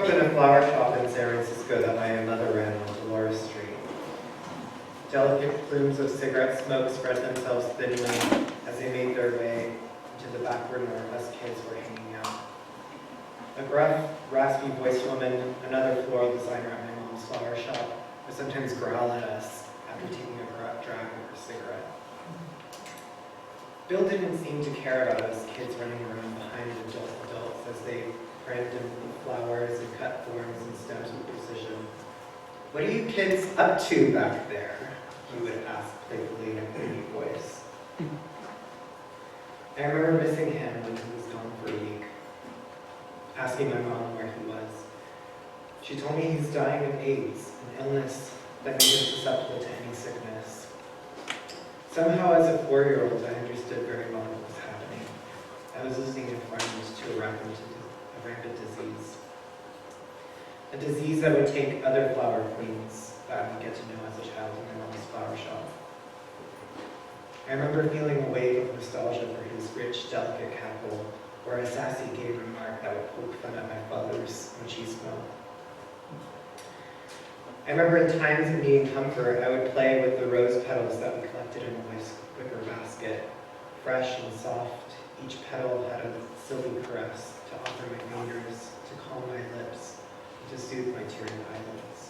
up in a flower shop in San Francisco that my mother ran on Dolores Street. Delicate plumes of cigarette smoke spread themselves thinly as they made their way into the backward where us kids were hanging out. A gruff, raspy-voiced woman, another floral designer at my mom's flower shop, would sometimes growl at us after taking a drag of her cigarette. Bill didn't seem to care about us kids running around behind adults as they primed and flowers and cut thorns and stems with precision. "What are you kids up to back there?" he would ask playfully in a creamy voice. I remember missing him when he was gone for a week, asking my mom where he was. She told me he's dying of AIDS, an illness that made him susceptible to any sickness. Somehow, as a 4-year-old, I understood very well what was happening. I was losing a friend to a rampant disease. A disease that would take other flower queens that I would get to know as a child in my mom's flower shop. I remember feeling a wave of nostalgia for his rich, delicate cackle, or a sassy gay remark that would poke fun at my father's machismo. I remember in times of needing comfort, I would play with the rose petals that we collected in a wicker basket. Fresh and soft, each petal had a silky caress to offer my fingers, to calm my lips, and to soothe my teary eyelids.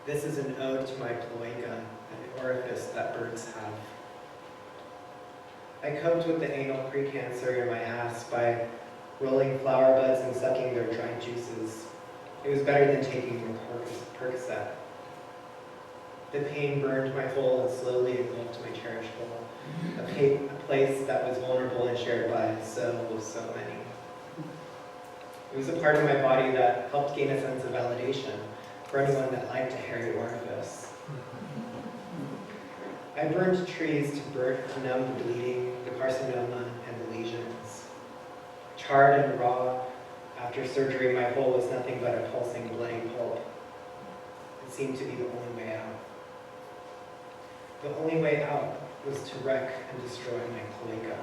This is an ode to my cloaca, an orifice that birds have. I coped with the anal precancer in my ass by rolling flower buds and sucking their dried juices. It was better than taking a Percocet. The pain burned my hole and slowly engulfed my cherished hole, a place that was vulnerable and shared by so many. It was a part of my body that helped gain a sense of validation for anyone that liked a hairy orifice. I burned trees to numb the bleeding, the carcinoma, and the lesions. Charred and raw, after surgery, my hole was nothing but a pulsing, bloody pulp. It seemed to be the only way out. The only way out was to wreck and destroy my cloaca.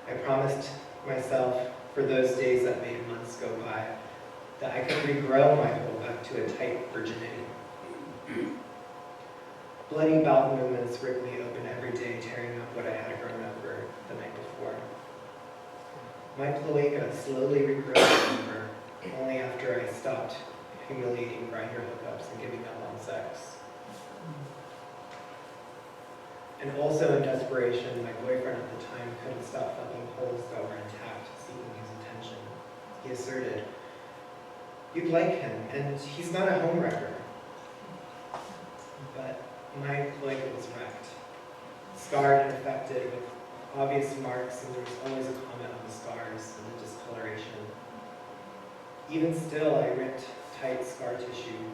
I promised myself, for those days that made months go by, that I could regrow my hole back to a tight virginity. Bloody bowel movements ripped me open every day, tearing up what I had grown over the night before. My cloaca slowly regrowed over, only after I stopped humiliating grinder hookups and giving up on sex. And also in desperation, my boyfriend at the time couldn't stop fucking holes that were intact, seeking his attention. He asserted, "You'd like him, and he's not a homewrecker." But my cloaca was wrecked, scarred and infected with obvious marks, and there was always a comment on the scars and the discoloration. Even still, I ripped tight scar tissue,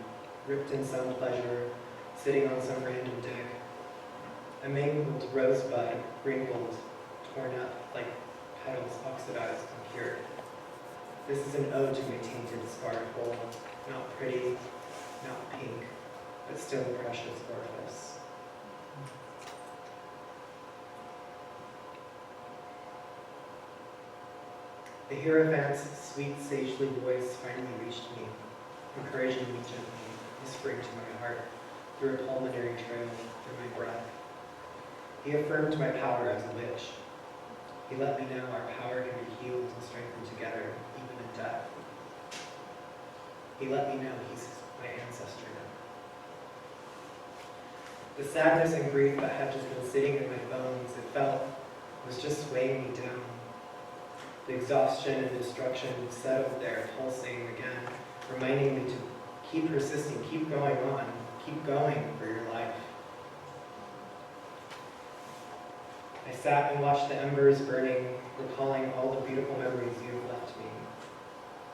ripped in some pleasure, sitting on some random dick. A mangled rosebud, wrinkled, torn up like petals oxidized and cured. This is an ode to my tainted, scarred hole. Not pretty, not pink, but still a precious orifice. The Hierophant's sweet, sagely voice finally reached me, encouraging me gently, whispering to my heart through a pulmonary trail, through my breath. He affirmed my power as a witch. He let me know our power can be healed and strengthened together, even in death. He let me know he's my ancestor now. The sadness and grief that had just been sitting in my bones, it felt, was just weighing me down. The exhaustion and destruction settled there, pulsing again, reminding me to keep persisting, keep going on, keep going for your life. I sat and watched the embers burning, recalling all the beautiful memories you have left me.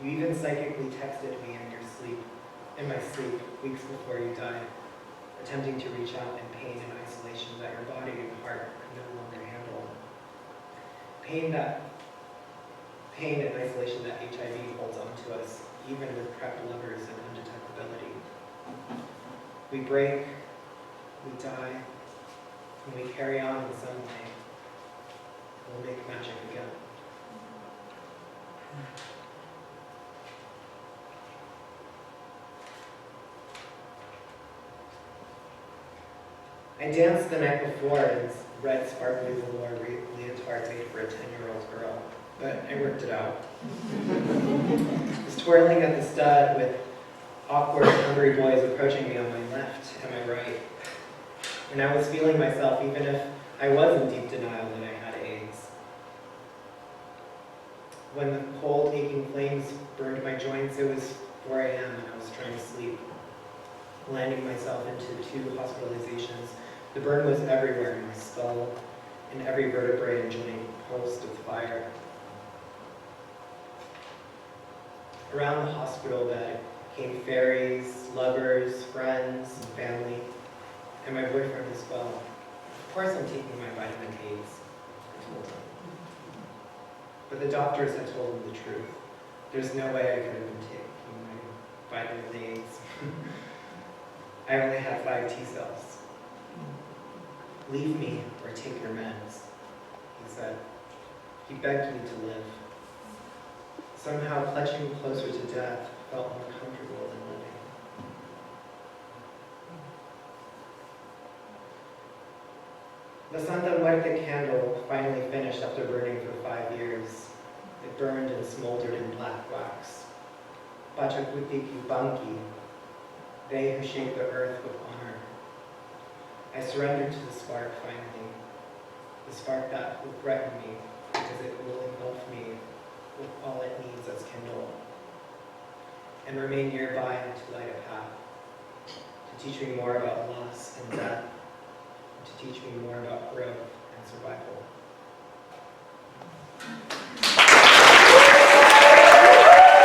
You even psychically texted me in my sleep, weeks before you died, attempting to reach out in pain and isolation that your body and heart could no longer handle. Pain and isolation that HIV holds onto us, even with PrEP lovers and undetectability. We break, we die, and we carry on in some way. We'll make magic I danced the night before in red sparkly velour leotard made for a 10-year-old girl, but I worked it out. I was twirling at the stud with awkward, hungry boys approaching me on my left and my right. And I was feeling myself, even if I was in deep denial that I had AIDS. When the cold, aching flames burned my joints, it was 4 a.m. and I was trying to sleep, landing myself into 2 hospitalizations. The burn was everywhere in my skull, in every vertebrae and joint pulsed with fire. Around the hospital bed came fairies, lovers, friends, and family, and my boyfriend as well. Of course I'm taking my vitamin A's, I told him. But the doctors had told him the truth. There's no way I could have been taking my vitamin A's. I only had 5 T cells. Leave me or take your meds, he said. He begged me to live. Somehow clutching closer to death felt more comfortable than living. The Santa Muerte candle finally finished after burning for 5 years. It burned and smoldered in black wax. Pachacuti Banki, they who shake the earth with honor. I surrendered to the spark finally, the spark that will threaten me because it will engulf me with all it needs as kindle, and remain nearby to light a path, to teach me more about loss and death, and to teach me more about growth and survival.